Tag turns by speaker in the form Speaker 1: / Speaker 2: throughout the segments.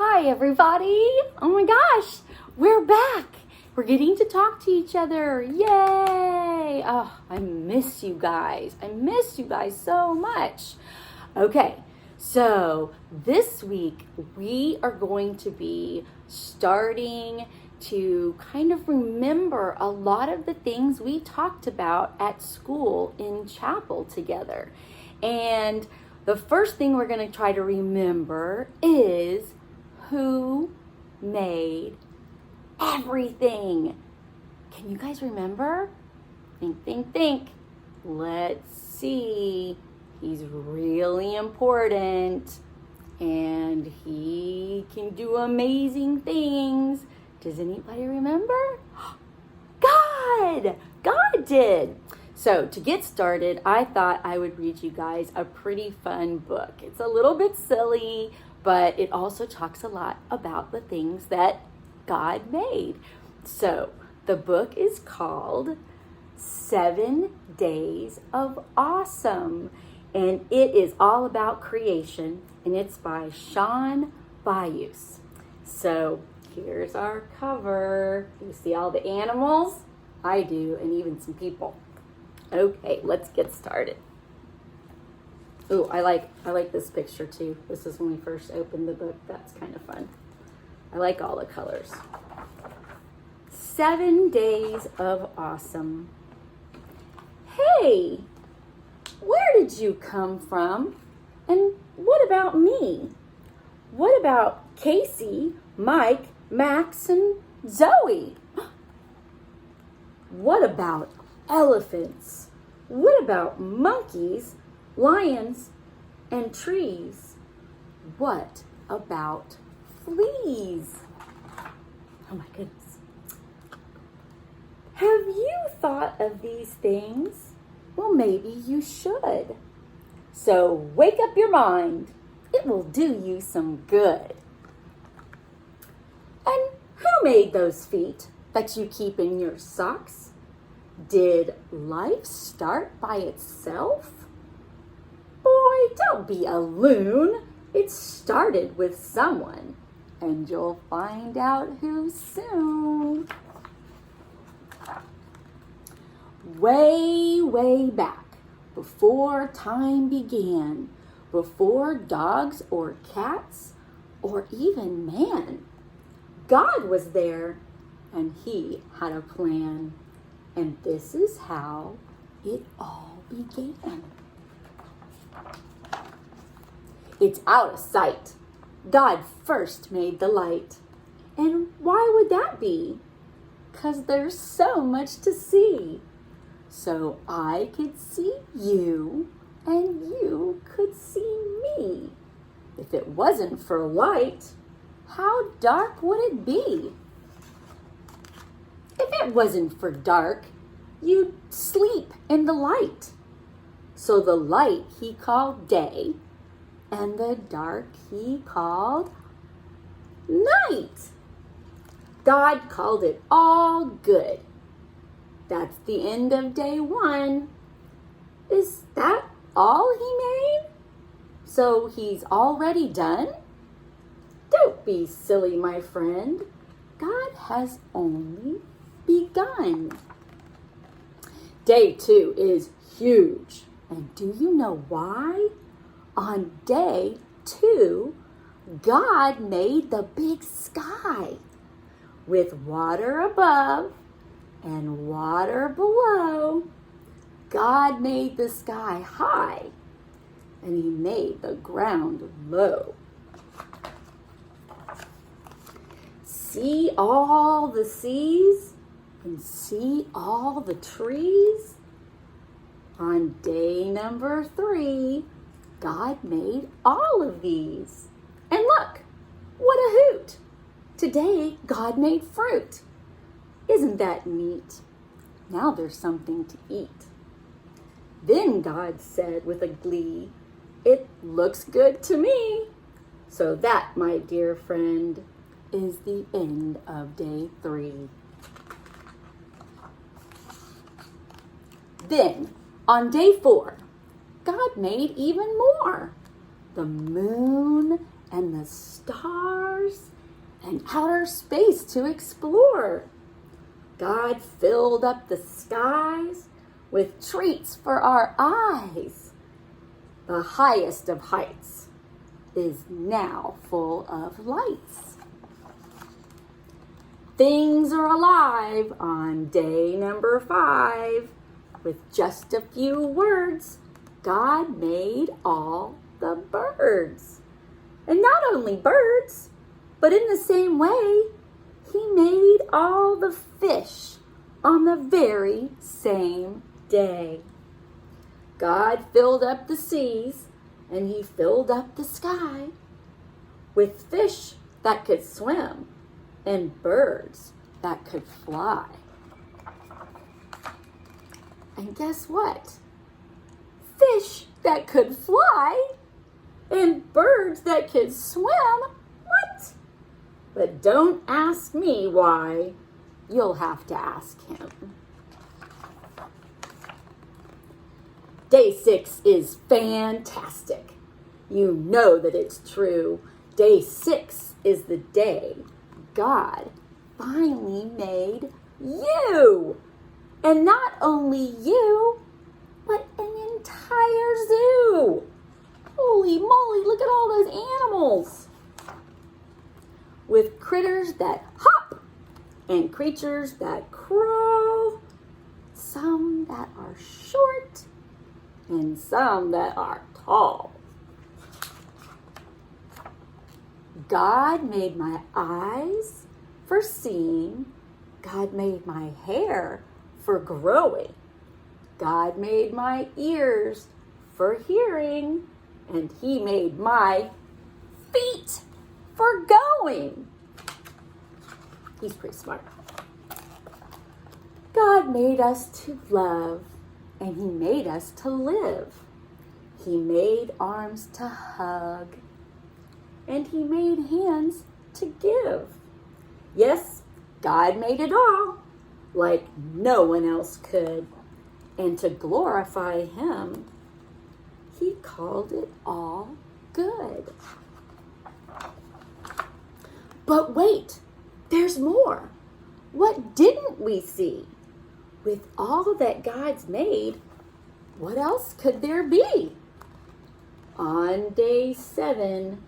Speaker 1: Hi, everybody. Oh my gosh, we're back. We're getting to talk to each other. Yay. Oh, I miss you guys. I miss you guys so much. Okay, so this week we are going to be starting to kind of remember a lot of the things we talked about at school in chapel together. And the first thing we're going to try to remember is who made everything. Can you guys remember? Think. Let's see. He's really important and he can do amazing things. Does anybody remember? God! God did! So to get started, I thought I would read you guys a pretty fun book. It's a little bit silly, but it also talks a lot about the things that God made. So the book is called 7 Days of Awesome, and it is all about creation, and it's by Shawn, Byous. So here's our cover. You see all the animals? I do, and even some people. Okay, let's get started. Ooh, I like this picture too. This is when we first opened the book. That's kind of fun. I like all the colors. 7 Days of Awesome. Hey, where did you come from? And what about me? What about Casey, Mike, Max, and Zoe? What about elephants? What about monkeys, lions, and trees? What about fleas? Oh my goodness. Have you thought of these things? Well, maybe you should. So wake up your mind. It will do you some good. And who made those feet that you keep in your socks? Did life start by itself? Boy, don't be a loon. It started with someone, and you'll find out who soon. Way back, before time began, before dogs or cats or even man, God was there, and he had a plan. And this is how it all began. It's out of sight. God first made the light. And why would that be? 'Cause there's so much to see. So I could see you and you could see me. If it wasn't for light, how dark would it be? If it wasn't for dark, you'd sleep in the light. So the light he called day, and the dark he called night. God called it all good. That's the end of day 1. Is that all he made? So he's already done? Don't be silly, my friend. God has only begun. Day 2 is huge. And do you know why? On day 2, God made the big sky with water above and water below. God made the sky high and he made the ground low. See all the seas and see all the trees? On day number 3, God made all of these. And look, what a hoot! Today, God made fruit. Isn't that neat? Now there's something to eat. Then God said with a glee, "It looks good to me." So that, my dear friend, is the end of day 3. Then, on day 4, God made even more. The moon and the stars stars and outer space to explore. God filled up the skies with treats for our eyes. The highest of heights is now full of lights. Things are alive on day number 5. With just a few words, God made all the birds. And not only birds, but in the same way, he made all the fish on the very same day. God filled up the seas and he filled up the sky with fish that could swim and birds that could fly. And guess what? Fish that could fly and birds that could swim? What? But don't ask me why. You'll have to ask him. Day 6 is fantastic. You know that it's true. Day 6 is the day God finally made you. And not only you, but an entire zoo. Holy moly, look at all those animals. With critters that hop and creatures that crawl, some that are short and some that are tall. God made my eyes for seeing. God made my hair for growing. God made my ears for hearing. And he made my feet for going. He's pretty smart. God made us to love, and he made us to live. He made arms to hug, and he made hands to give. Yes, God made it all, like no one else could. And to glorify him, he called it all good. But wait, there's more. What didn't we see? With all that God's made, what else could there be? On day 7,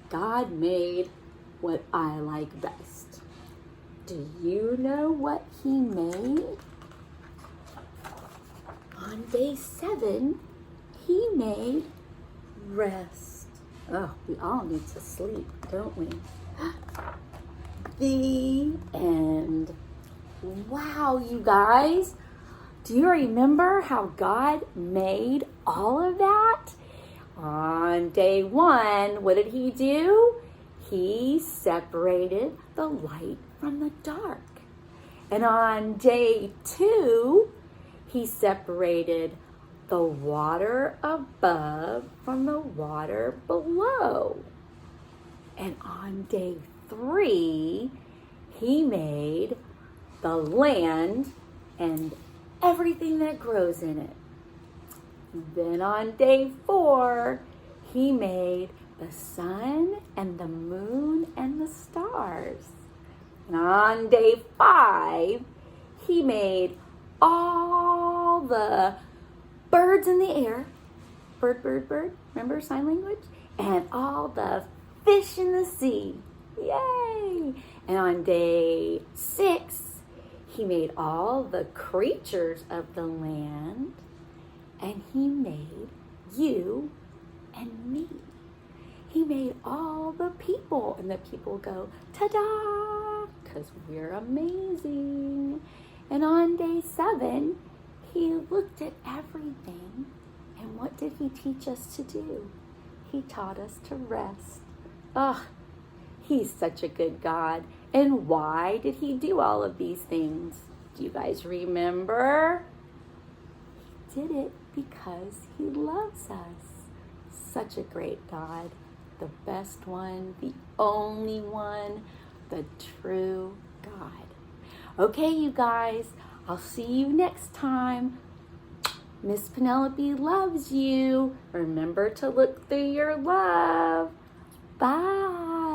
Speaker 1: God made what I like best. Do you know what he made? On day 7, he made rest. Oh, we all need to sleep, don't we? The end. Wow, you guys. Do you remember how God made all of that? On day 1, what did he do? He separated the light from the dark. And on day 2, he separated the water above from the water below. And on day 3, he made the land and everything that grows in it. Then on day 4, he made the sun and the moon and the stars. And on day 5, he made all the birds in the air, bird, remember sign language? And all the fish in the sea, yay! And on day 6, he made all the creatures of the land, and he made you and me. He made all the people, and the people go, ta-da, because we're amazing. And on day 7, he looked at everything, and what did he teach us to do? He taught us to rest. Ah, he's such a good God. And why did he do all of these things? Do you guys remember? He did it because he loves us. Such a great God. The best one, the only one, the true God. Okay, you guys, I'll see you next time. Miss Penelope loves you. Remember to look through your love. Bye.